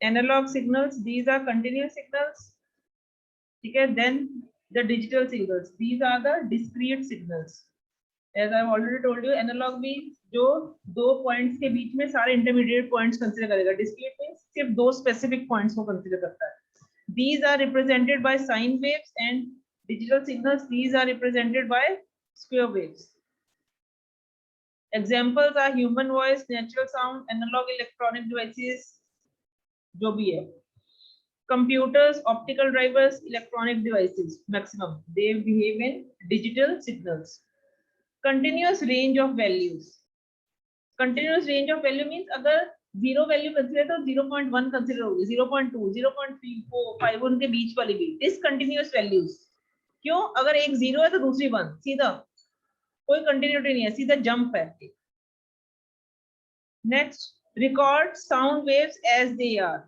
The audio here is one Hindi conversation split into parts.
Analog signals, these are continuous signals. ठीक है, then the digital signals, these are the discrete signals. As I've already told you, analog means जो दो points के बीच में सारे intermediate points consider करेगा. Discrete means सिर्फ दो specific points को consider करता है. These are represented by sine waves, and digital signals, these are represented by square waves. Examples are human voice, natural sound, analog electronic devices, जो भी है. Computers, optical drivers, electronic devices, maximum they behave in digital signals. Continuous range of values. Continuous range of value means अगर जीरो वैल्यू कंसीडर तो 0.1 कंसीडर होगी, 0.2, 0.3, 4, 5 उनके बीच वाली भी डिसकंटिन्यूअस वैल्यूज. क्यों? अगर एक जीरो है तो दूसरी वन, सीधा कोई कंटिन्यूटी नहीं है, सीधा जंप है. Next, record sound waves as they are.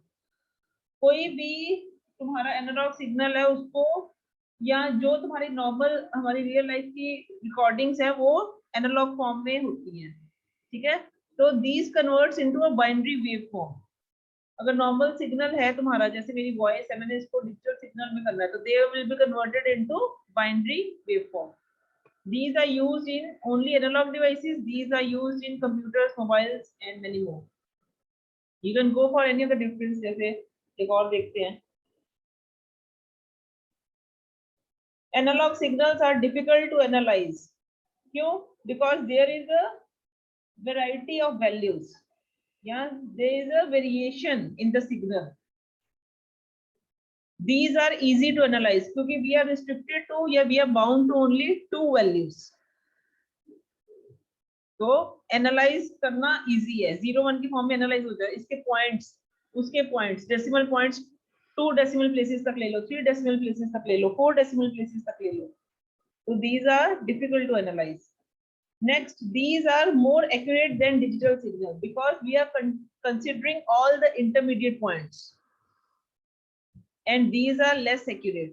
कोई भी तुम्हारा एनालॉग सिग्नल है उसको, या जो तुम्हारी नॉर्मल हमारी रियल लाइफ की रिकॉर्डिंग्स है वो एनालॉग फॉर्म में होती हैं. ठीक है, तो these converts into a binary wave form. अगर नॉर्मल सिग्नल है तुम्हारा, जैसे मेरी वॉइस है, मैंने इसको डिजिटल सिग्नल में करना है, तो they will be converted into binary wave form. These are used in only analog devices. These are used in computers, mobiles, and many more. You can go for any of the difference. जैसे एक और देखते हैं. Analog signals are difficult to analyze. क्यों? Because there is a variety of values. Yeah, there is a variation in the signal. These are easy to analyze क्योंकि we are restricted to, या we are bound to only two values. तो एनालाइज करना इजी है. 0-1 की फॉर्म में एनालाइज हो जाए. इसके पॉइंट्स, उसके points, decimal points 2 decimal places तक ले लो, 3 डेसिमल प्लेसेस तक ले लो, 4 डेसिमल प्लेसेस तक ले लो. तो these are difficult to analyze. Next, these are more accurate than digital signal because we are considering all the intermediate points, and these are less accurate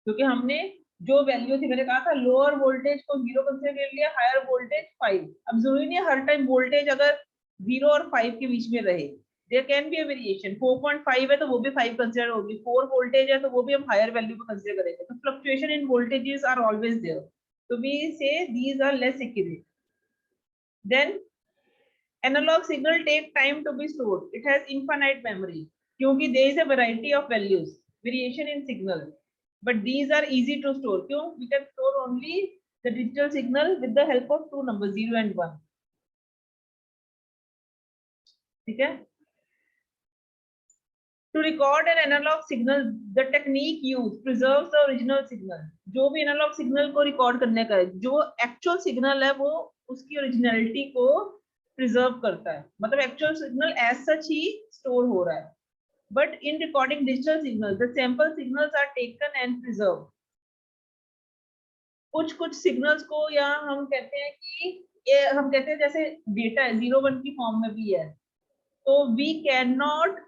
क्योंकि हमने जो वैल्यू थी, मैंने कहा था लोअर वोल्टेज को 0 कंसीडर कर लिया, हायर वोल्टेज 5. अब जरूरी नहीं है हर टाइम वोल्टेज अगर 0 और 5 के बीच में रहे. There can be a variation. 4.5 है तो वो भी 5 कंसीडर होगी, 4 वोल्टेज है तो वो भी हम हायर वैल्यू को कंसीडर करेंगे. तो fluctuation in voltages are always there. तो we say these are less accurate. Then analog signal take time to be stored. It has infinite memory क्योंकि there is a variety of values, variation in signal. But these are easy to store. क्यों? We can store only the digital signal with the help of two numbers, 0 and 1. ठीक है? To record an analog signal, the technique used preserves the original signal. जो भी analog signal को record करने का है, जो actual signal है वो उसकी originality को preserve करता है. मतलब actual signal as such ही store हो रहा है. But in recording digital signals, the sample signals are taken and preserved. कुछ सिग्नल्स को या हम कहते हैं कि ये हम कहते हैं जैसे डेटा है 0-1 की फॉर्म में भी है, तो we can not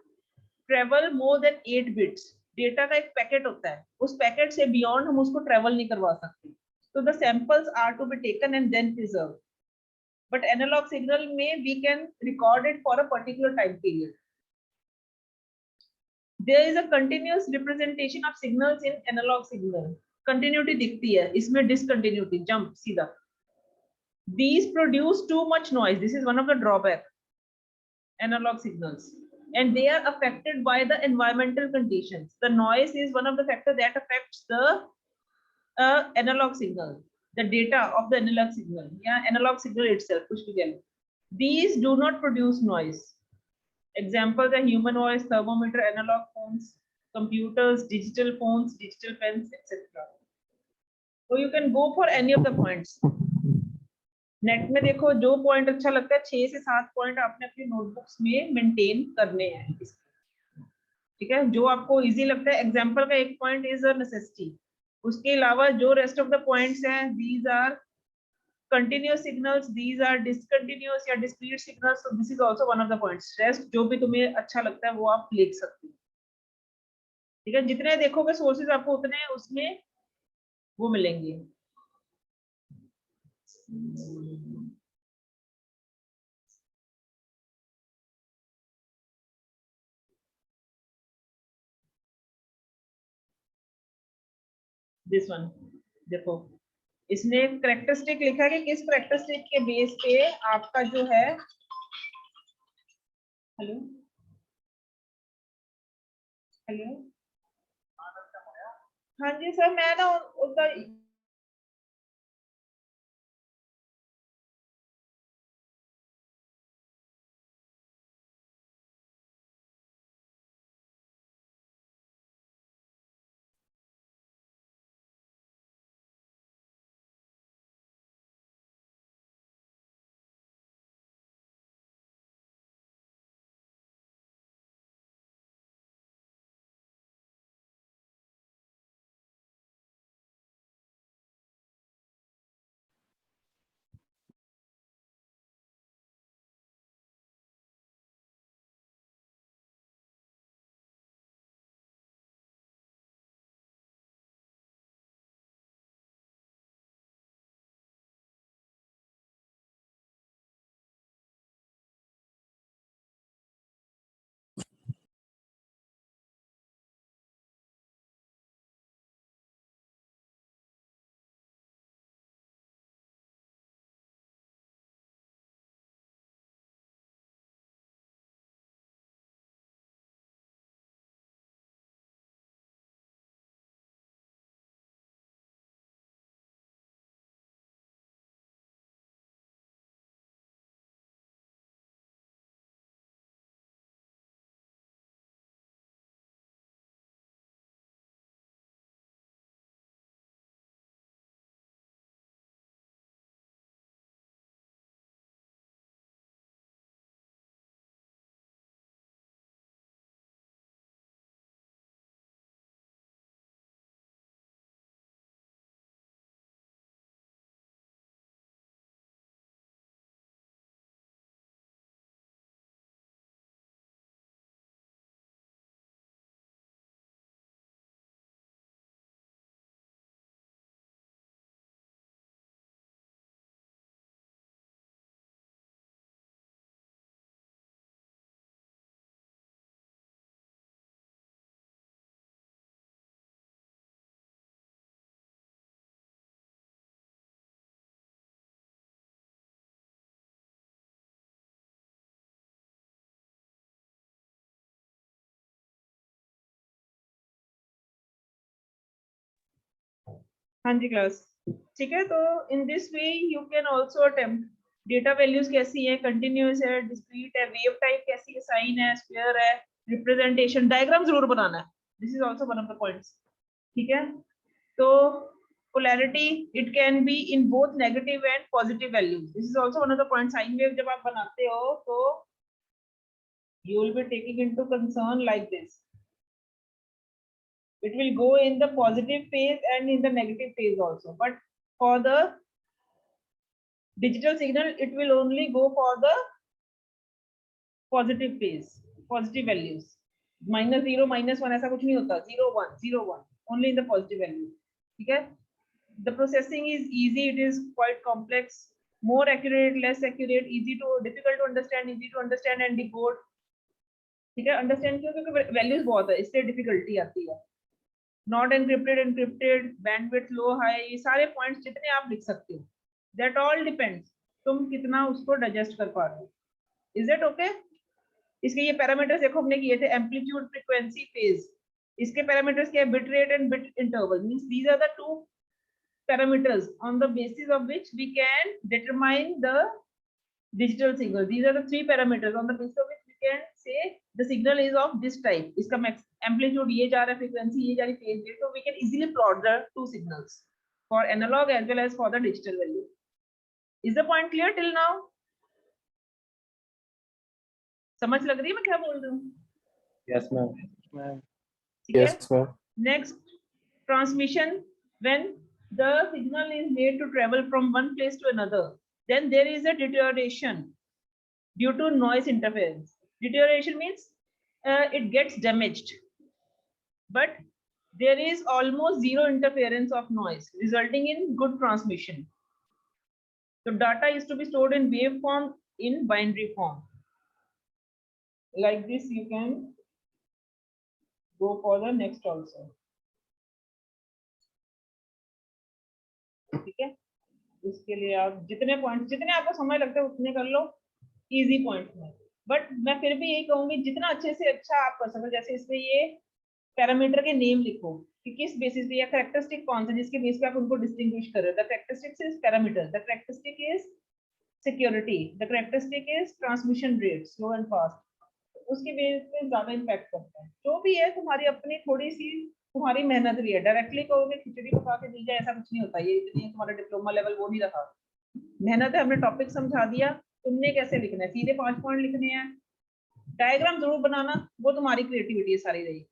travel more than 8 bits. Data का एक पैकेट होता है, उस पैकेट से बियॉन्ड हम उसको ट्रेवल नहीं करवा सकते. तो the samples are to be taken and then preserve. But analog signal में we can record it for a particular time period. There is a continuous representation of signals in analog signal. Continuity दिखती है, इसमें डिसकंटिन्यूटी, जंप, सीधा. These produce too much noise. This is one of the drawback analog signals, and they are affected by the environmental conditions. The noise is one of the factors that affects the analog signal, the data of the analog signal. Yeah, analog signal itself. Kuch bhi keh lo. These do not produce noise. Examples are human voice, thermometer, analog phones, computers, digital phones, digital pens, etc. So you can go for any of the points. Net में देखो जो पॉइंट अच्छा लगता है, 6 से 7 पॉइंट आपने अपनी नोटबुक्स में मेंटेन करने हैं. ठीक है, जो आपको इजी लगता है. एग्जांपल का एक पॉइंट इज अ नेसेसिटी. उसके अलावा जो रेस्ट ऑफ द पॉइंट्स हैं, these are continuous signals, these are discontinuous या discrete signals. So this is also one of the points. Rest जो भी तुम्हें अच्छा लगता है वो आप लिख सकते हो. ठीक है, जितने देखोगे सोर्सेज आपको उतने उसमें वो मिलेंगे. दिस वन देखो, इसने करेक्टरिस्टिक लिखा कि किस करेक्टरिस्टिक के बेस पे आपका जो है, हेलो हेलो, हाँ जी सर, मैं ना उसका हाँ जी क्लास, ठीक है। तो in this way you can also attempt data values कैसी है, कंटिन्यूअस है, डिस्क्रीट है, वेव टाइप कैसी है, साइन है, स्क्वायर है, रिप्रेजेंटेशन, डायग्राम जरूर बनाना है, this is also one of the points, ठीक है। तो polarity it can be in both negative and positive values, this is also one of the point. Sine wave जब आप बनाते हो तो you will be taking into concern like this, it will go in the positive phase and in the negative phase also, but for the digital signal it will only go for the positive phase, positive values, -0 -1 ऐसा कुछ नहीं होता, 0 1 0 1 only in the positive value, ठीक है। The processing is easy, it is quite complex, more accurate, less accurate, easy to difficult to understand, easy to understand and decode, ठीक है। अंडरस्टैंड क्यों, क्योंकि वैल्यूज बहुत है इसलिए डिफिकल्टी आती है। Not encrypted, encrypted, bandwidth low high, ये सारे पॉइंट्स जितने आप लिख सकते हो, दैट ऑल डिपेंड्स तुम कितना उसको डाइजेस्ट कर पा रहे हो। Is it okay? इसके ये पैरामीटर्स देखो हमने किए थे, एम्पलीट्यूड, फ्रीक्वेंसी, फेज। इसके पैरामीटर्स क्या है? Bit rate and bit interval, means these are the two parameters on the basis of which we can determine the digital signal. These are the three parameters on the basis of which we can say the signal is of this type. इसका amplitude ये जा रहा है, frequency ये जा रही है, phase ये, so we can easily plot the two signals for analog as well as for the digital value. Is the point clear till now? समझ लग रही है मैं क्या बोल रही हूँ? Yes, ma'am. ठीक है। Yes, ma'am. Next, transmission. When the signal is made to travel from one place to another, then there is a deterioration due to noise interference. Deterioration means it gets damaged, but there is almost zero interference of noise, resulting in good transmission. So data is to be stored in waveform in binary form. Like this, you can go for the next also. ठीक है, इसके लिए आप जितने आपको समय लगता है उतने कर लो, इजी पॉइंट में। बट मैं फिर भी यही कहूंगी जितना अच्छे से अच्छा आप कर सको, जैसे इसमें ये पैरामीटर के नेम लिखो कि किस बेसिस पे या कैरेक्टरिस्टिक कौन सा जिसके बेस पे आप उनको डिस्टिंग्विश कर रहे हो। The characteristic is parameter, the characteristic is security, the characteristic is transmission rate, slow and fast. उसके बेस पे ज्यादा इम्पैक्ट करता है। जो भी है तुम्हारी अपनी थोड़ी सी तुम्हारी मेहनत भी है। डायरेक्टली कहोगे खिचड़ी पका के दी जाए, ऐसा कुछ नहीं होता। ये इतनी तुम्हारा डिप्लोमा लेवल वो नहीं रहा, मेहनत है। हमने टॉपिक समझा दिया, तुमने कैसे लिखना है, सीधे 5 पॉइंट लिखने हैं। डायग्राम जरूर बनाना, वो तुम्हारी क्रिएटिविटी सारी रही।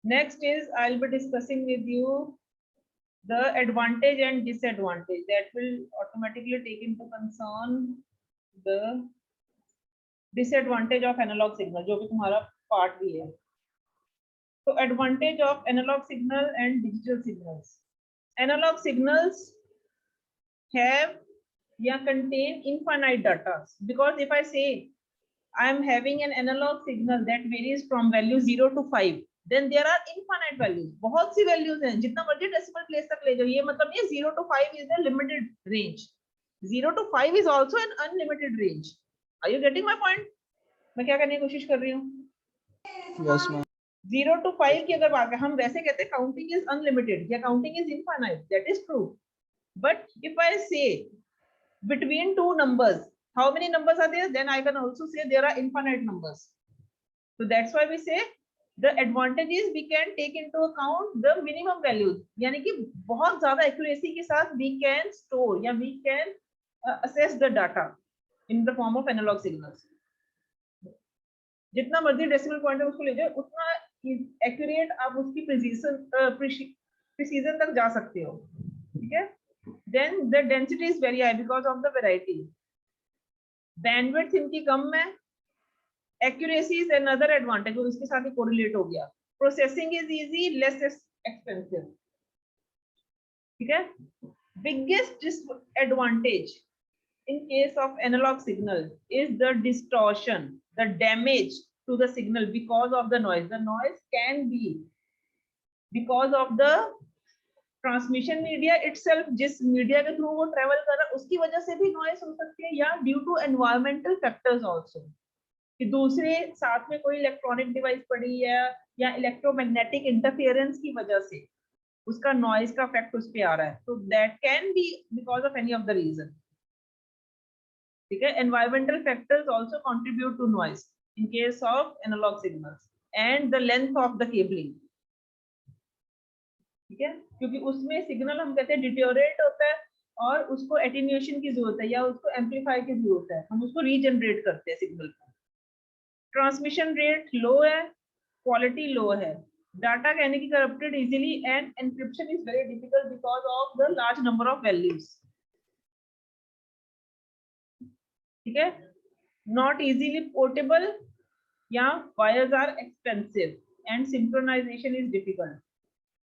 Next is I will be discussing with you the advantage and disadvantage that will automatically take into concern the disadvantage of analog signal, जो भी तुम्हारा पार्ट भी है। तो advantage of analog signal and digital signals. Analog signals have contain infinite data, because if I say I am having an analog signal that varies from value 0 to 5, then there are infinite values. बहुत सी values हैं, जितना मर्जी decimal place तक ले जाओ। ये मतलब ये 0 to 5 is a limited range. 0 to 5 is also an unlimited range. Are you getting my point? मैं क्या करने की कोशिश कर रही हूँ? Yes, ma'am. 0 to 5 की अगर बात करें, हम वैसे कहते हैं counting is unlimited या counting is infinite. That is true. But if I say between two numbers, how many numbers are there? Then I can also say there are infinite numbers. So that's why we say the advantage is we can take into account the minimum values. यानी कि बहुत ज्यादा accuracy के साथ we can store या we can assess the data in the form of analog signals. जितना मर्जी डेसिमल पॉइंट है उसको ले जाओ, उतना एक्यूरेट आप उसकी प्रिसीजन तक जा सकते हो। ठीक है, then the density is very high because of the variety. Bandwidth इनकी कम है। Accuracy is another advantage, जो इसके साथ ही correlate हो गया। Processing is easy, less expensive. ठीक है, biggest disadvantage in case of analog signal is the distortion, the damage to the signal because of the noise. The noise can be because of the transmission media itself, जिस मीडिया के थ्रू वो ट्रेवल कर रहा है उसकी वजह से भी नॉइस हो सकती है, या due to environmental factors also, कि दूसरे साथ में कोई इलेक्ट्रॉनिक डिवाइस पड़ी है या इलेक्ट्रोमैग्नेटिक इंटरफेरेंस की वजह से उसका नॉइस का इफेक्ट उस पे आ रहा है। तो that can be because of any of the reason. ठीक है, environmental factors also contribute to noise in case of analog signals, and the length of the cabling. ठीक है, क्योंकि उसमें सिग्नल हम कहते हैं डिटेरियोरेट होता है और उसको एटेन्यूएशन की जरूरत है या उसको एम्पलीफाई की जरूरत है, हम उसको रीजनरेट करते हैं सिग्नल को। ट्रांसमिशन रेट लो है, क्वालिटी लो है, डाटा कहने की corrupted easily, and encryption is very difficult because of the large number of values. ठीक है, नॉट इजीली पोर्टेबल, या wires are expensive, and synchronisation is difficult.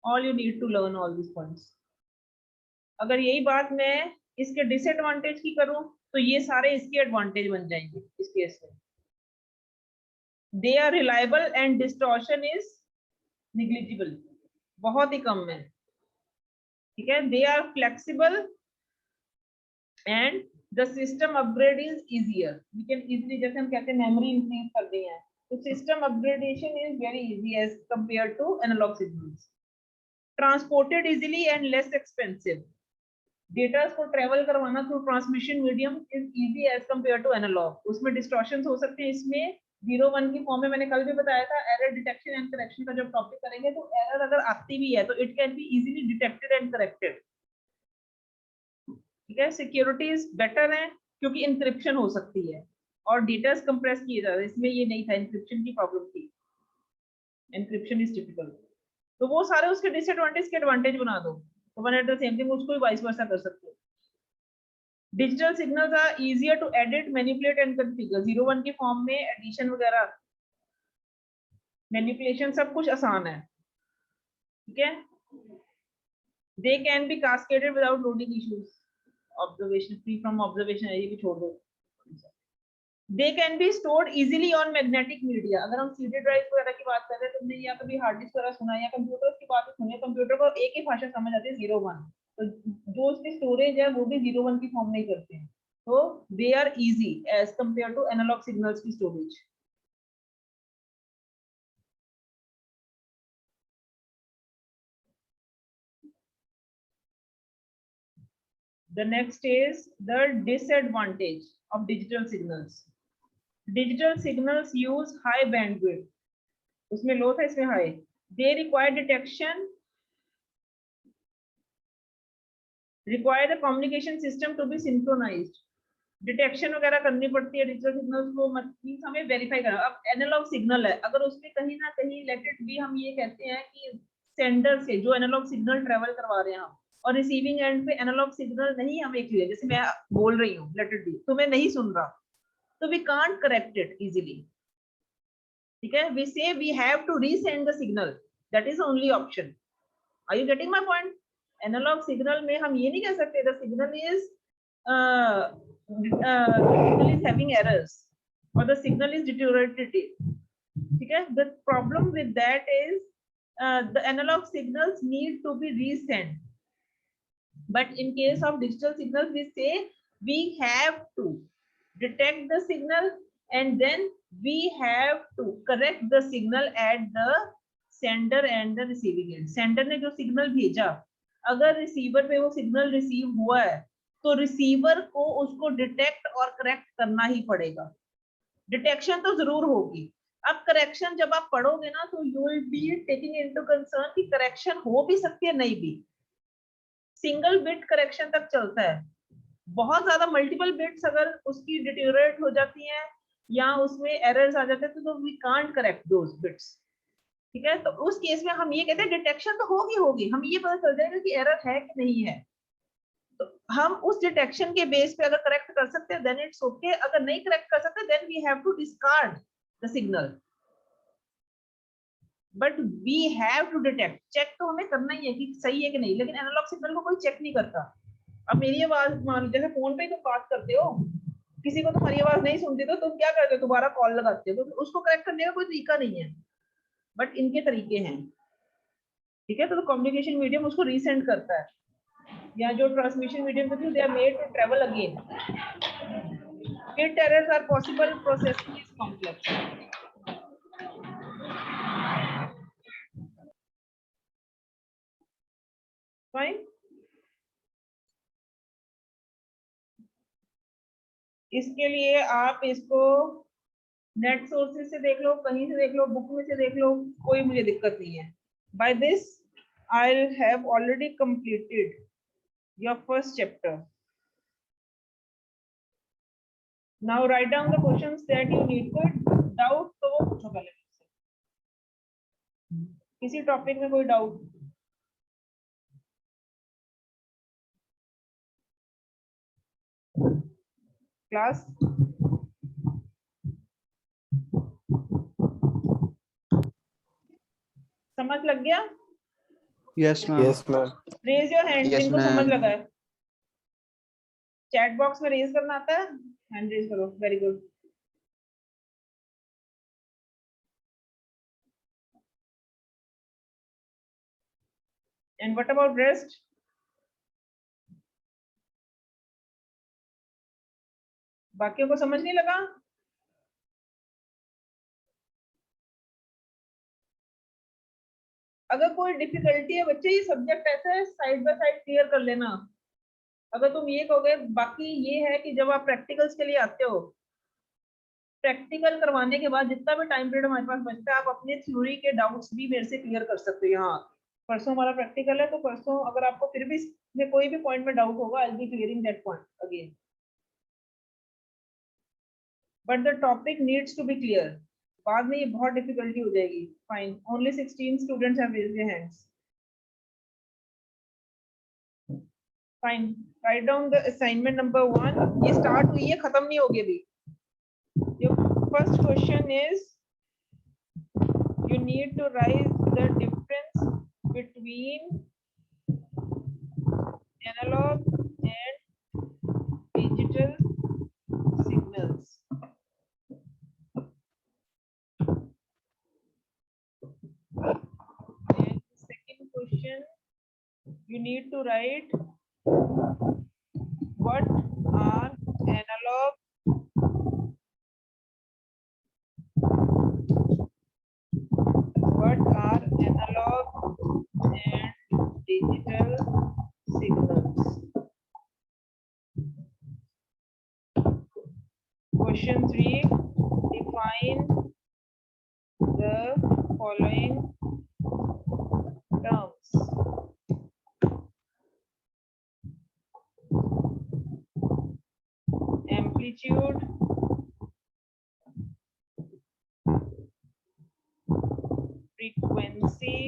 All you need to learn all these points. अगर यही बात मैं इसके डिसएडवांटेज की करूं तो ये सारे इसके एडवांटेज बन जाएंगे इस केस में। They are reliable and distortion is negligible, बहुत ही कम है। ठीक है, they are flexible and the system upgrade is easier. We can easily, जैसे हम कहते हैं मेमोरी इंक्रीज कर दी है, तो system upgradation is very easy as compare to analog signals. Transported easily and less expensive, data को ट्रेवल करवाना through transmission medium is easy as compare to analog. उसमें डिस्टॉर्शंस हो सकते हैं, इसमें 0-1 की फॉर्म में मैंने कल भी बताया था। एरर डिटेक्शन एंड करेक्शन का जब टॉपिक करेंगे तो एरर अगर आती भी है तो it can be easily detected and corrected. ठीक है, सिक्योरिटी इज बेटर है क्योंकि इंक्रिप्शन हो सकती है और डेटा कंप्रेस किए जा रहे हैं, इसमें ये नहीं था, इंक्रिप्शन की प्रॉब्लम थी, इंक्रिप्शन इज डिफिकल्ट। तो वो सारे उसके डिसएडवांटेज के एडवांटेज बना दो, तो one at the same thing उसको भी वाइस वर्सा कर सकते हो। Digital signals are easier to edit, manipulate and configure. 0-1 की फॉर्म में एडिशन वगैरह, मैनिपुलेशन सब कुछ आसान है। ठीक है, they can be cascaded without loading issues, observation free from observation, ये भी छोड़ दो। They can be stored easily on magnetic media. अगर हम सीडी ड्राइव वगैरह की बात कर रहे हैं, तुमने या कभी हार्ड डिस्क वगैरह सुना या कंप्यूटर की बात सुनी, कंप्यूटर को एक ही भाषा समझ आती है, 0 1। तो जो उसकी स्टोरेज है वो भी 0 1 की फॉर्म नहीं करते हैं, तो they are easy as compare to analog signals की storage. The next is the disadvantage of digital signals. Digital signals use high bandwidth. उसमें लो था, इसमें high. They require the communication system to be synchronized. Detection वगैरह करनी पड़ती है डिजिटल सिग्नल्स को, मींस हमें वेरीफाई करना। अब एनालॉग सिग्नल है, अगर उसमें कहीं ना कहीं लेट इट बी, हम ये कहते हैं कि सेंडर से जो एनालॉग सिग्नल ट्रेवल करवा रहे हैं हम, और रिसीविंग एंड पे एनालॉग सिग्नल नहीं हमें क्लियर, जैसे मैं बोल रही हूँ लेट इट बी, तो मैं नहीं सुन रहा, तो we can't correct it easily. ठीक है, we say we have to resend the signal, that is only option. Are you getting my point? Analog signal में हम ये नहीं कह सकते the signal is signal is having errors or the signal is deteriorated. Okay, the problem with that is the analog signals need to be resent, but in case of digital signals we say we have to detect the signal and then we have to correct the signal at the sender and the receiving end. Sender ने जो signal भेजा, अगर receiver पे वो signal receive हुआ है, तो रिसीवर को उसको डिटेक्ट और करेक्ट करना ही पड़ेगा। डिटेक्शन तो जरूर होगी। अब करेक्शन जब आप पढ़ोगे ना, तो you will be taking into concern कि करेक्शन हो भी सकती है, नहीं भी। सिंगल बिट करेक्शन तक चलता है, बहुत ज्यादा मल्टीपल बिट्स अगर उसकी डिटेरियोरेट हो जाती हैं या उसमें एरर्स आ जाते हैं, तो we can't correct those bits. ठीक है, तो उस केस में हम ये कहते हैं डिटेक्शन तो होगी, हम ये पता चल जाएगा कि एरर है कि नहीं है, तो हम उस डिटेक्शन के बेस पे अगर करेक्ट कर सकते हैं देन इट्स ओके, अगर नहीं करेक्ट कर सकते then we have to discard the signal, but we have to detect. Check तो हमें करना ही है कि सही है कि नहीं, लेकिन एनालॉग सिग्नल को कोई चेक नहीं करता। अब मेरी आवाज मान, जैसे फोन पे तुम बात करते हो, किसी को तुम्हारी आवाज नहीं सुनती तो तुम क्या करते हो, दोबारा कॉल लगाते हो, तो उसको करेक्ट करने का कोई तरीका नहीं है, बट इनके तरीके हैं। ठीक है, तो कम्युनिकेशन मीडियम उसको रीसेंड करता है, या जो ट्रांसमिशन मीडियम के through they are made to travel again. Bit errors are possible, processing is complex. Fine. इसके लिए आप इसको नेट सोर्सेज से देख लो, कहीं से देख लो, बुक में से देख लो, कोई मुझे दिक्कत नहीं है। By this, I'll have already completed your first chapter. Now write down the questions that you need. कोई डाउट तो वो पूछो पहले, किसी टॉपिक में कोई डाउट? क्लास समझ लग गया? Yes, ma'am. Yes, ma'am. Raise your hand Yes, जिनको समझ ma'am. लगा है। चैट बॉक्स में रेज करना आता है, हैंड रेज करो। Very good. And what about rest? बाकियों को समझ नहीं लगा? अगर कोई डिफिकल्टी है बच्चे, ये सब्जेक्ट ऐसा है, साइड बाय साइड क्लियर कर लेना। अगर तुम ये कहोगे, बाकी ये है कि जब आप प्रैक्टिकल्स के लिए आते हो, प्रैक्टिकल करवाने के बाद जितना भी टाइम पीरियड हमारे पास बचता है, आप अपने थ्योरी के डाउट्स भी मेरे से क्लियर कर सकते हो। यहाँ परसों हमारा प्रैक्टिकल है, तो परसों अगर आपको फिर भी इसमें कोई भी पॉइंट में डाउट होगा, I will be clearing that point again, but the topic needs to be clear. बाद में ये बहुत डिफिकल्टी हो जाएगी। Fine, only 16 students have raised their hands. Fine, write down the assignment number 1। ये स्टार्ट हुई है, खत्म नहीं होगी अभी। Your first question is, you need to write the difference between analog and digital signals. you need to write what are analog and digital signals. Question 3, define the following terms. Amplitude, frequency,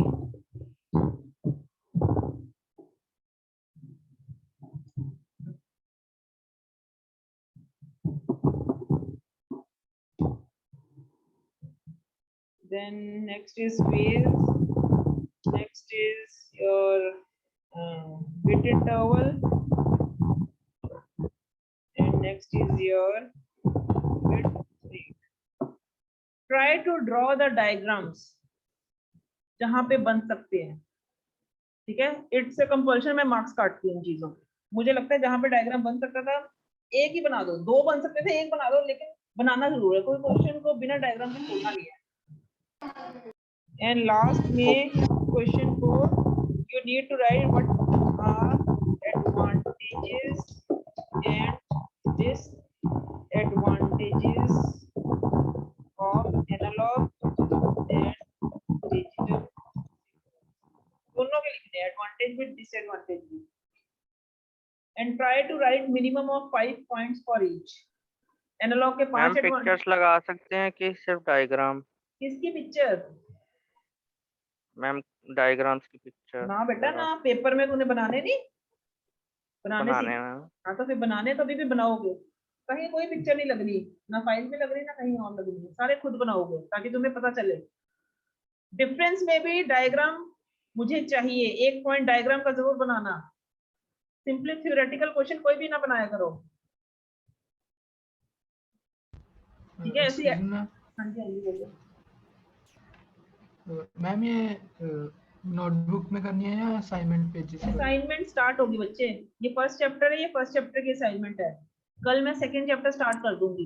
then next is phase, next is your bit interval, and next is your bit rate. Try to draw the diagrams जहां पे बन सकते हैं, ठीक है। इट्स अ कंपल्शन, मैं मार्क्स काटती हूँ इन चीजों पे। मुझे लगता है जहां पे डायग्राम बन सकता था एक ही बना दो, दो बन सकते थे एक बना दो, लेकिन बनाना जरूर है, कोई क्वेश्चन को बिना डायग्राम के खोलना नहीं है। एंड लास्ट में question 4, you need to write what are advantages and disadvantages of analog and digital. दोनों के लिखने हैं, एडवांटेज विद डिसएडवांटेज भी। And try to write minimum of 5 points for each. Analog के 5 पिक्चर्स लगा सकते हैं कि सिर्फ डायग्राम? किसकी पिक्चर? मैम डायग्राम्स की पिक्चर ना बेटा ना, पेपर में तूने बनाने नहीं, बनाने मैम। हाँ तो फिर बनाने तभी भी बनाओगे। कहीं कोई पिक्चर नहीं लग रही, ना फाइल में लग रही ना कहीं और लग रही, सारे खुद बनाओगे ताकि तुम्हें पता चले। डिफरेंस में भी डायग्राम मुझे चाहिए, एक पॉइंट डायग्राम का जरूर बनाना। सिंपली थ्योरेटिकल क्वेश्चन कोई भी ना बनाया करो, ठीक है। ऐसी हाँ जी बोलिए मैम। ये नोटबुक में करनी है या असाइनमेंट पेजेस पर? असाइनमेंट स्टार्ट होगी बच्चे, ये फर्स्ट चैप्टर है, ये फर्स्ट चैप्टर की असाइनमेंट है। कल मैं सेकंड चैप्टर स्टार्ट कर दूंगी।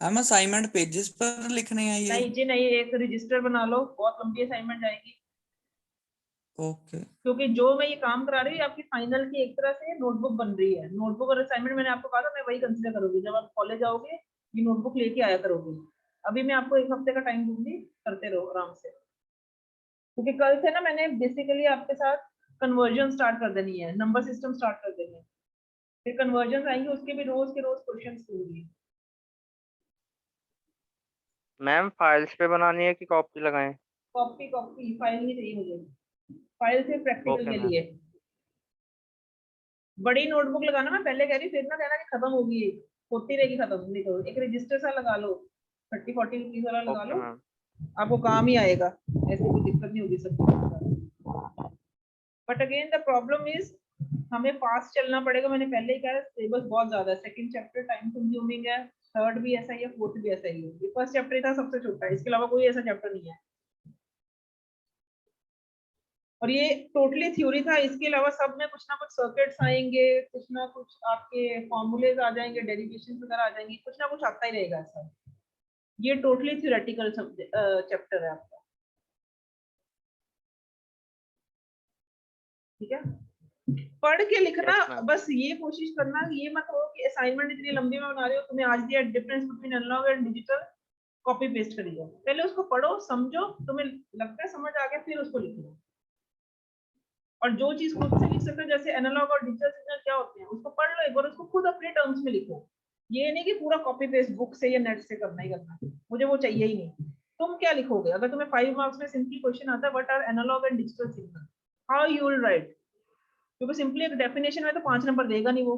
हम असाइनमेंट पेजेस पर लिखने हैं ये? नहीं जी नहीं, एक रजिस्टर बना लो, बहुत लंबी असाइनमेंट जाएगी। ओके। क्योंकि जो मैं ये काम करा रही हूँ आपकी फाइनल की एक तरह से नोटबुक बन रही है। नोटबुक और असाइनमेंट मैंने आपको कहा था, मैं वही कंसीडर करूंगी। जब आप कॉलेज आओगे ये नोटबुक लेके आया करोगे। अभी मैं आपको 1 हफ्ते का टाइम दूंगी, करते रहो आराम से। क्योंकि कल से ना मैंने बेसिकली आपके साथ कन्वर्जन स्टार्ट कर देनी है, नंबर सिस्टम स्टार्ट कर देनी है। फिर कन्वर्जन आएंगे, उसके भी रोज के रोज क्वेश्चन दूंगी। मैम फाइल्स पे बनानी है कि कॉपी लगाएं? कॉपी फाइल नहीं चाहिए मुझे, फाइल सिर्फ प्रैक्टिकल के लिए। बड़ी नोटबुक लगाना, मैं पहले कह रही, फिर ना कहना कि खत्म होगी, होती रहेगी खत्म। नहीं करो, एक रजिस्टर सा लगा लो, 30-40 रुपीज वाला लगा लो, आपको काम ही आएगा, ऐसे कोई दिक्कत नहीं होगी सब। But again the problem is हमें फास्ट चलना पड़ेगा। मैंने पहले ही कहा सिलेबस बहुत ज्यादा है, सेकंड चैप्टर टाइम कंज्यूमिंग है, थर्ड भी ऐसा ही है, फोर्थ भी ऐसा ही है। ये फर्स्ट चैप्टर था सबसे छोटा है, इसके अलावा कोई ऐसा चैप्टर नहीं है। और ये टोटली थ्योरी था, इसके अलावा सब में कुछ ना कुछ सर्किट्स आएंगे, कुछ ना कुछ आपके फॉर्मूलेज आ जाएंगे, डेरिवेशंस वगैरह आ जाएंगी, कुछ ना कुछ आता ही रहेगा ऐसा। ये टोटली थ्योरेटिकल चैप्टर है आपका, ठीक है। पढ़ के लिखना, बस ये कोशिश करना, ये मत हो कि असाइनमेंट इतनी लंबी में बना रहे हो, तुम्हें आज दिया difference between analog and digital, copy paste कर लिया। पहले उसको पढ़ो, समझो, तुम्हें लगता है समझ आ गया, फिर उसको लिखो। और जो चीज खुद से लिख सकते हो, जैसे एनालॉग और डिजिटल सिग्नल क्या होते हैं, उसको पढ़ लो एक बार, उसको खुद अपने टर्म्स में लिखो। ये नहीं कि पूरा कॉपी पेस्ट बुक से या नेट से करना ही करना, मुझे वो चाहिए ही नहीं। तुम क्या लिखोगे अगर तुम्हें 5 मार्क्स में सिंपली क्वेश्चन आता है what are analog and digital signal, how you will write? क्योंकि सिंपली एक डेफिनेशन में तो 5 नंबर देगा नहीं वो,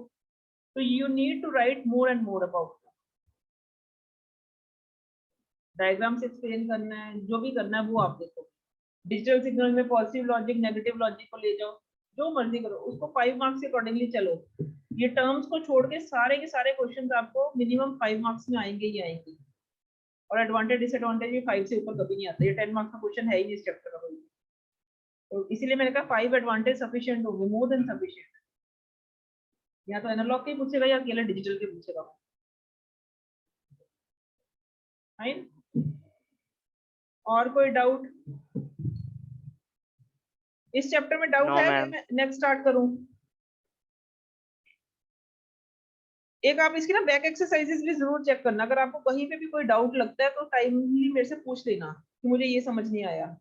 तो you need to write more and more about, diagram से एक्सप्लेन करना है, जो भी करना है वो आप देखो। डिजिटल सिग्नल में पॉजिटिव लॉजिक नेगेटिव लॉजिक को ले जाओ, जो मर्जी करो, उसको 5 मार्क्स के अकॉर्डिंगली चलो। ये टर्म्स को छोड़ के सारे क्वेश्चंस आपको मिनिमम 5 मार्क्स में आएंगे ही आएंगे। और एडवांटेज डिसएडवांटेज भी 5 से ऊपर कभी नहीं आता, ये 10 मार्क्स का क्वेश्चन है ही इस चैप्टर का कोई। तो इसीलिए मैंने कहा 5 एडवांटेज सफिशिएंट होंगे, मोर देन सफिशिएंट। या तो एनालॉग के पूछेगा या अकेले डिजिटल के पूछेगा। फाइन, और कोई डाउट इस चैप्टर में? डाउट No, है कि ma'am. मैं नेक्स्ट स्टार्ट करूं? एक आप इसकी ना बैक एक्सरसाइजेस भी जरूर चेक करना, अगर आपको कहीं पे भी कोई डाउट लगता है तो टाइमली मेरे से पूछ लेना कि मुझे ये समझ नहीं आया।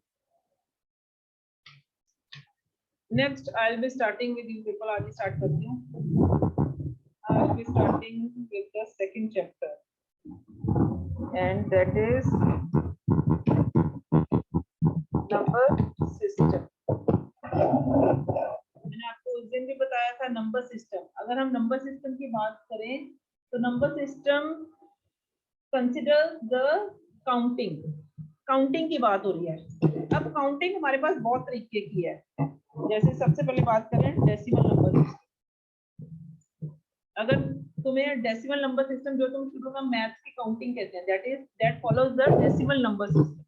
Next I will be starting with you people. आज स्टार्ट करती हूँ। आई will be starting with the second chapter and that is number system. मैंने आपको उस दिन भी बताया था नंबर सिस्टम। अगर हम नंबर सिस्टम की बात करें तो number system consider the counting. Counting की बात हो रही है। अब काउंटिंग हमारे पास बहुत तरीके की है। जैसे सबसे पहले बात करें डेसिमल नंबर सिस्टम। अगर तुम्हें डेसिमल नंबर सिस्टम जो तुम शुरू में मैथ्स की काउंटिंग कहते हैं, that follows the decimal number system.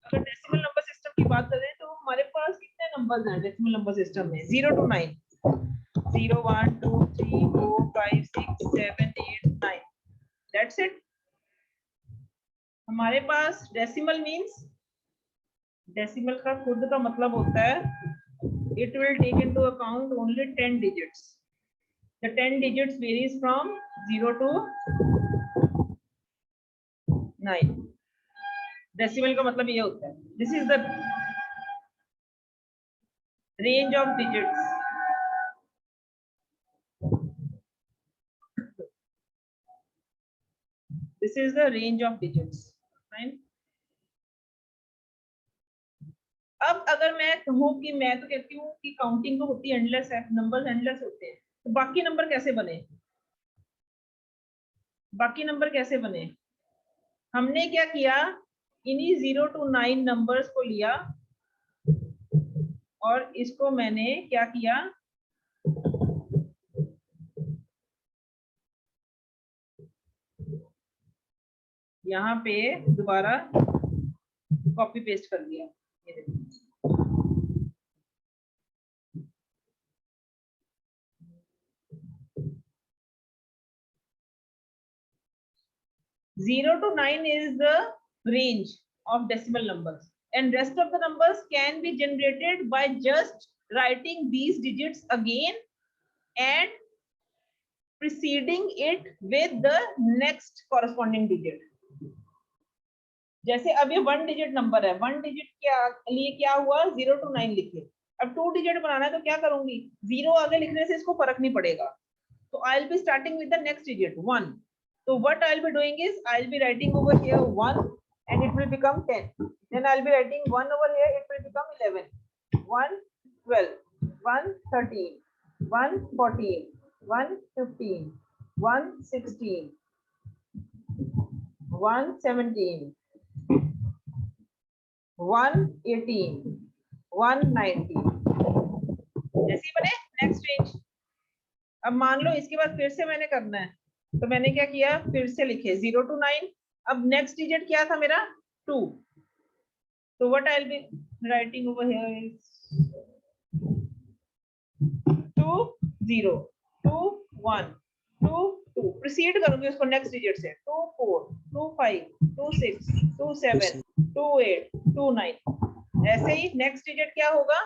अगर डेसिमल नंबर सिस्टम की बात करें तो हमारे पास कितने नंबर्स हैं डेसिमल नंबर सिस्टम में? 0 to 9, 0 1 2 3 4 5 6 7 8 9। That's it. हमारे पास डेसिमल मींस, डेसिमल का खुद का मतलब होता है it will take into account only 10 digits. The 10 digits varies from 0 to 9. Decimal का मतलब ये होता है this is the range of digits. This is the range of digits. Fine. अब अगर मैं कहूँ कि मैं तो कहती हूँ कि काउंटिंग तो होती एंडलेस है, नंबर्स एंडलेस होते हैं, तो बाकी नंबर कैसे बने? बाकी नंबर कैसे बने? हमने क्या किया, इन्हीं 0 to 9 नंबर्स को लिया और इसको मैंने क्या किया, यहाँ पे दोबारा कॉपी पेस्ट कर दिया। ये देखो, zero to 9 is the range of decimal numbers, and rest of the numbers can be generated by just writing these digits again and preceding it with the next corresponding digit. जैसे अब ये 1 डिजिट नंबर है, 1 डिजिट के लिए क्या हुआ, 0 to 9 लिखे। अब 2 डिजिट बनाना है तो क्या करूंगी, 0 आगे लिखने से इसको फर्क नहीं पड़ेगा, तो आई will be starting with the next digit 1। So what I'll be doing is I'll be writing over here 1 and it will become 10. Then I'll be writing 1 over here, it will become 11. 1 12, 1 13, 1 14, 1 15, 1 16, 1 17, 1 18, 1 19। जैसे ही बने नेक्स्ट रेंज। अब मान लो इसके बाद फिर से मैंने करना है, तो मैंने क्या किया, फिर से लिखे 0 to 9। अब नेक्स्ट डिजिट क्या था मेरा, 2। तो what I will be writing over here is 2 0 2 1 2 2। Proceed करूंगी उसको नेक्स्ट डिजिट से, 2 4 2 5 2 6 2 7 2 8 2 9। ऐसे ही नेक्स्ट डिजिट क्या होगा,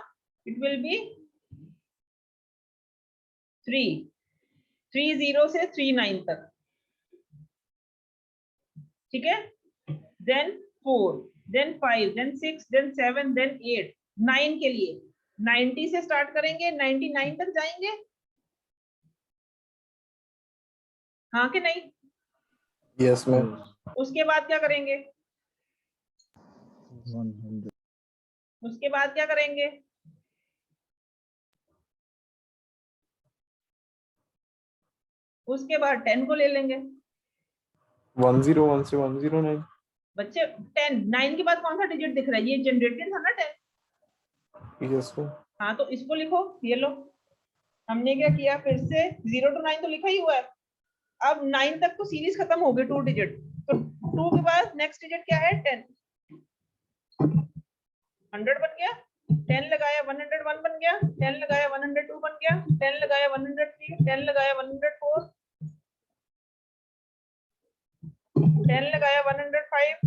इट विल बी 3 0 से 3 9 तक, ठीक है। Then 4 then 5 then 6 then 7 then 8 9 के लिए 90 से स्टार्ट करेंगे, 99 तक जाएंगे, हाँ कि नहीं? Yes ma'am. उसके बाद क्या करेंगे, 100। उसके बाद क्या करेंगे, उसके बाद 10 को ले लेंगे 101 से 109। बच्चे। 10 9 के बाद कौन सा डिजिट दिख रहा है, ये जनरेटेड था ना 10। Yes ma'am. हाँ तो इसको लिखो, ये लो। हमने क्या किया, फिर से 0 to 9 तो लिखा ही हुआ है। अब 9 तक तो सीरीज खत्म हो गई 2 डिजिट, तो 2 के बाद नेक्स्ट डिजिट क्या है, 10। 100 बन गया, 10 लगाया 101 बन गया, 10 लगाया 102 बन गया, 10 लगाया 103, 10 लगाया 104, 10 लगाया 105,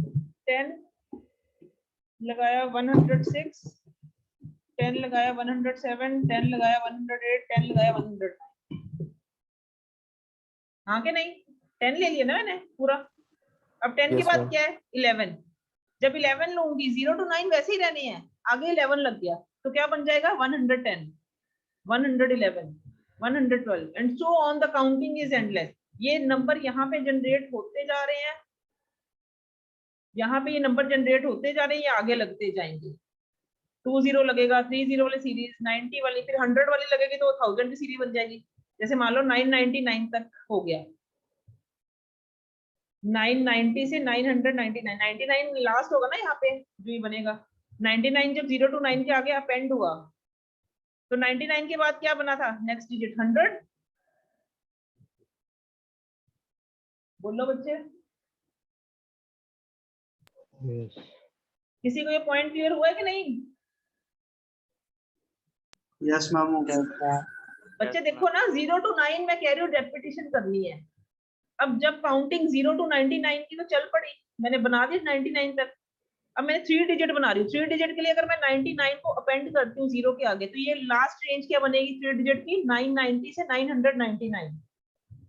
10 लगाया 106, 10 लगाया 107, 10 लगाया 108, 10 लगाया 109। हाँ कि नहीं? 10 ले लिया ना मैंने पूरा। अब 10 के Yes, बाद ma'am. क्या है? 11। जब 11 लूंगी 0 to 9 वैसे ही रहने हैं, आगे 11 लग गया तो क्या बन जाएगा? 110, 111, 112 and so on. The counting is endless. ये नंबर यहाँ पे जनरेट होते जा रहे हैं, यहाँ पे ये नंबर जनरेट होते जा रहे हैं, ये आगे लगते जाएंगे। 20 लगेगा, 30 वाली सीरीज, 90 वाली, फिर 100 वाली लगेगी तो 1000 की सीरीज बन जाएगी। जैसे मान लो 999 तक हो गया, 990 से 999, 99 लास्ट होगा ना यहाँ पे जो ये बनेगा। 99 जब 0 to 9 के आगे अपेंड हुआ तो 99 के बाद क्या बना था? Next digit 100। बोलो बच्चे, Yes. किसी को ये पॉइंट क्लियर हुआ है कि नहीं? Yes, ma'am. बच्चे देखो ना, 0 to 9 में कह रही हूँ रेपिटेशन करनी है। अब जब काउंटिंग 0 to 99 की तो चल पड़ी, मैंने बना दी 99 तक। अब मैं 3 डिजिट बना रही हूँ। 3 डिजिट के लिए अगर मैं 99 को अपेंड करती हूँ 0 के आगे तो ये लास्ट रेंज क्या बनेगी 3 डिजिट की? 990 से 999। I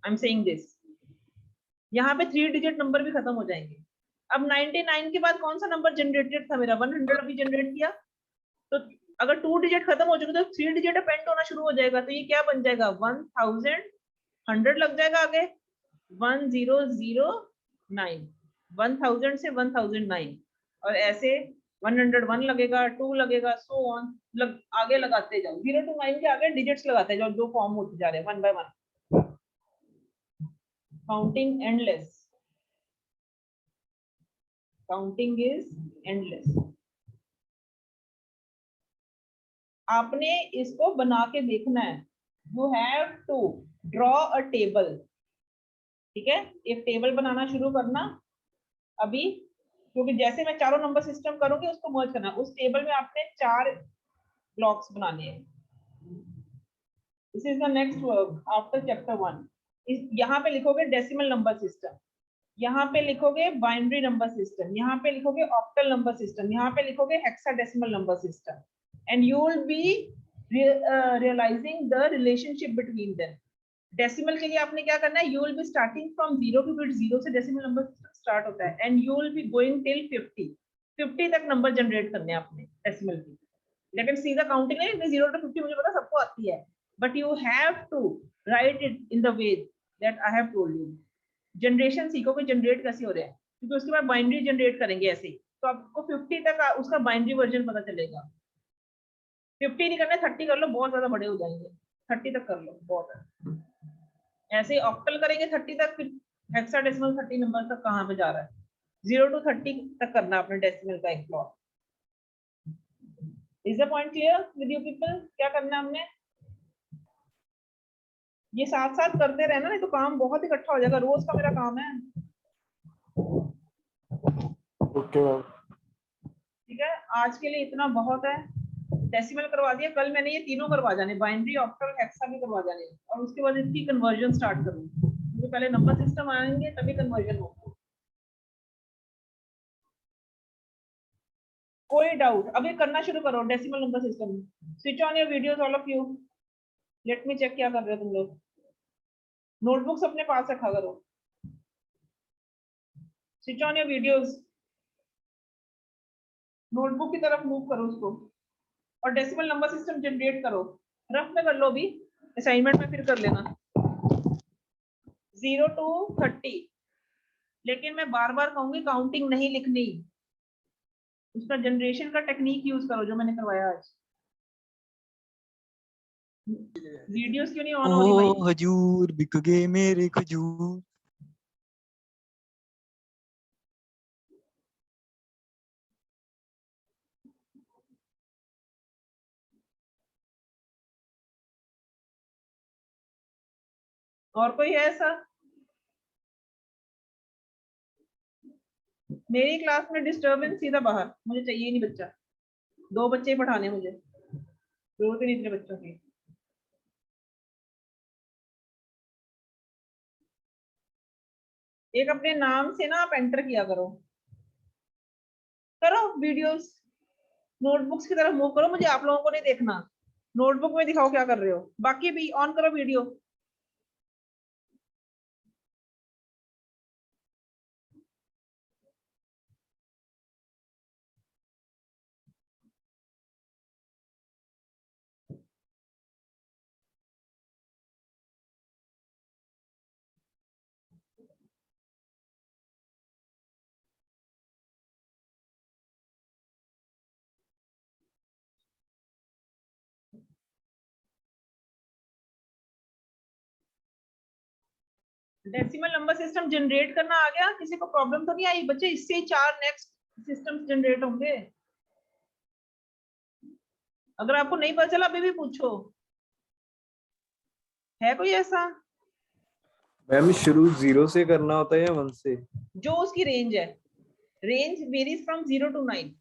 am saying this. यहाँ पे 3 डिजिट नंबर भी खत्म हो जाएंगे। अब 99 के बाद कौन सा नंबर जनरेटेड था मेरा? 100 अभी जनरेट किया, तो अगर 2 डिजिट खत्म हो जाएगा तो 3 डिजिट अपेंड होना शुरू हो जाएगा। तो ये क्या बन जाएगा? 1000, 100 लग जाएगा आगे, 1009, 1000 से 1009, और ऐसे 101 लगेगा, 2 लगेगा, सो ऑन आगे लगाते जाओ। 0 to 9 के आगे डिजिट्स लगाते जाओ जो फॉर्म होते जा रहे हैं one by one. Counting endless, counting is endless. आपने इसको बना के देखना है। You have to draw a table. ठीक है, एक टेबल बनाना शुरू करना अभी, क्योंकि जैसे मैं चारों नंबर सिस्टम करूंगी उसको मर्ज करना। उस टेबल में आपने 4 ब्लॉक्स बनाने हैं। This is the next work after chapter 1। यहाँ पे लिखोगे डेसिमल नंबर सिस्टम, यहाँ पे लिखोगे बाइनरी नंबर सिस्टम, यहाँ पे लिखोगे ऑक्टल नंबर सिस्टम, यहाँ पे लिखोगे hexadecimal number system, and you will be realising the relationship between them. Decimal के लिए आपने क्या करना है? You will be starting from 0, क्योंकि 0 से डेसिमल नंबर सिस्टम स्टार्ट होता है, and you will be going till 50 तक नंबर जनरेट करने हैं आपने डेसिमल की। लेकिन सीधा काउंटिंग नहीं, 0 to 50 मुझे पता सबको आती है, but you have to write it in the way that I have told you. Generation सीखोगे जनरेट कैसे हो रहा है, क्योंकि उसके बाद बाइनरी जनरेट करेंगे ऐसे ही, तो आपको 50 तक उसका बाइनरी वर्जन पता चलेगा। 50 नहीं करना, 30 कर लो, बहुत ज्यादा बड़े हो जाएंगे। 30 तक कर लो, बहुत है। ऐसे ही ऑक्टल करेंगे 30 तक, फिर हेक्साडेसिमल 30 नंबर तक कहाँ पे जा रहा है? 0 to 30 तक करना अपने डेसिमल का एक plot. Is the point clear with you people? क्या करना है हमने? ये साथ साथ करते रहना, नहीं तो काम बहुत इकट्ठा हो जाएगा। रोज का मेरा काम है। Okay ma'am. ठीक है, आज के लिए इतना बहुत है। डेसिमल करवा दिया, कल मैंने ये तीनों करवा जाने, बाइनरी, ऑक्टल, हेक्सा भी करवा जाने, और उसके बाद इसकी कन्वर्जन स्टार्ट करूंगी, क्योंकि पहले नंबर सिस्टम आएंगे तभी कन्वर्जन होगा। कोई डाउट? अभी करना शुरू करो decimal number system. Switch on your videos all of you. Let me check क्या कर रहे हो तुम लोग। नोटबुक्स अपने पास रखा करो। Switch on your videos, notebook की तरफ मूव करो उसको, और डेसिमल नंबर सिस्टम जनरेट करो। रफ में कर लो अभी, असाइनमेंट में फिर कर लेना। 0 to 30, लेकिन मैं बार बार कहूंगी काउंटिंग नहीं लिखनी, उसका जनरेशन का टेक्निक यूज करो जो मैंने करवाया आज। वीडियोस क्यों नहीं ऑन हो रही भाई? ओ हजूर बिक गए मेरे खजूर। और कोई है ऐसा? मेरी क्लास में डिस्टरबेंस, सीधा बाहर, मुझे चाहिए नहीं बच्चा। 2 बच्चे ही पढ़ाने हैं मुझे, जरूरत ही नहीं इतने बच्चों की। एक अपने नाम से ना आप एंटर किया करो, करो वीडियोस, नोटबुक्स की तरफ मूव करो, मुझे आप लोगों को नहीं देखना, नोटबुक में दिखाओ क्या कर रहे हो, बाकी भी ऑन करो video. Decimal number system generate करना आ गया, किसी को प्रॉब्लम तो नहीं आई बच्चे? इससे ही 4 नेक्स्ट सिस्टम्स जनरेट होंगे। अगर आपको नहीं पता चला अभी भी पूछो, है कोई ऐसा? मैम शुरू 0 से करना होता है या 1 से? जो उसकी रेंज है, range varies from 0 to 9,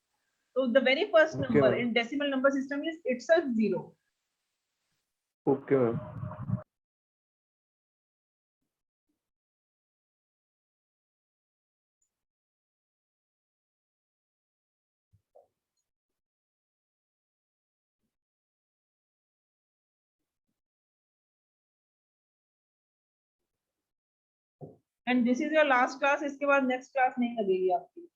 so the very first Okay, number ma'am. in decimal number system is itself 0. Okay ma'am. And this is your last class, इसके बाद next class नहीं लगेगी आपकी।